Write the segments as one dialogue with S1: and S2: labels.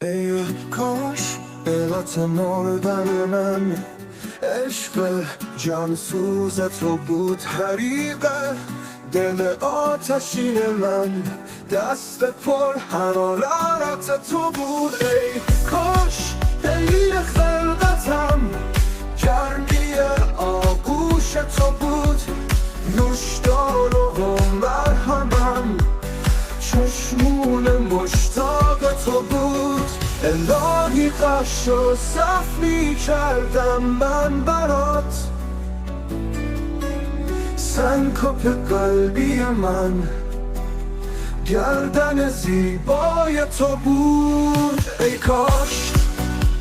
S1: ای کاش علت مردن من عشق جان سوز تو بود، حریقه دل آتشین من، دست پر حرارت تو بود. ای کاش دلیل خلقتم گرمی آغوش تو بود، نوشدار و مرهمم چشمون مشتاق تو بود. الهی قش و صف می کردم من برات، سنکوپ قلبی من گردن زیبای تو بود. ای کاش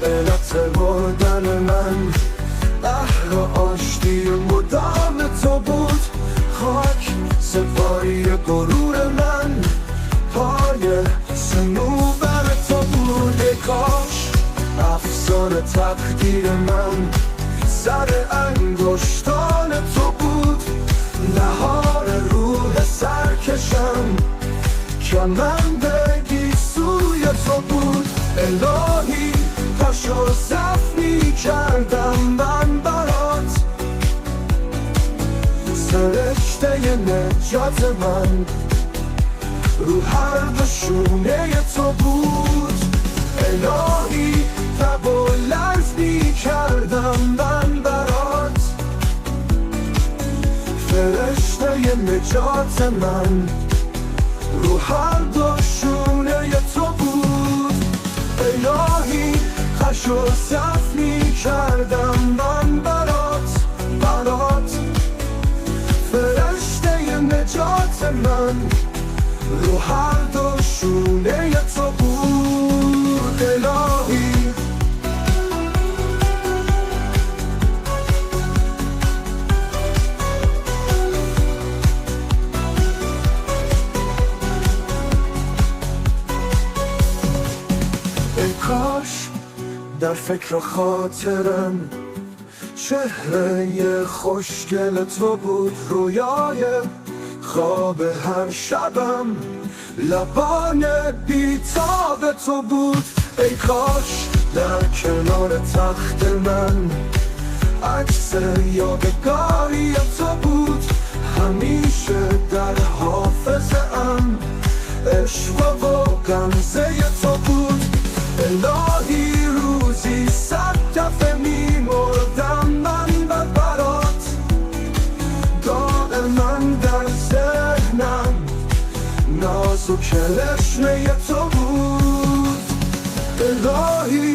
S1: علت مردن من قهر آشتی مدام تو بود، خاک سپاری غرور من پای صنوبر تو بود. ای کاش افسانه تقدیر من سر انگشتان تو بود، نهار روح سرکشم کمند گیسوی تو بود. الهی پاش و صف می کردم من برات، سرشته نجات من رو هر دو شونه تو بود. الهی تب و لرز می کردم من برات، فرشته نجات من رو هر دو شونه تو بود. الهی خش و صف می کردم من برات، فرشته نجات من رو هر دو شونه تو بود. الهی ای کاش در فکر و خاطرم چهره خوشگل تو بود، رویای خواب هر شبم لبان بیتاب تو بود. ای کاش در کنار تخت من عکس یادگاری تو بود، همیشه در حافظه ام عشق و غمزه تو بود. الهی روزی 100 دفعه می مردم من برات، دائما در ذهنم ناز و کرشمه تو بود. الهی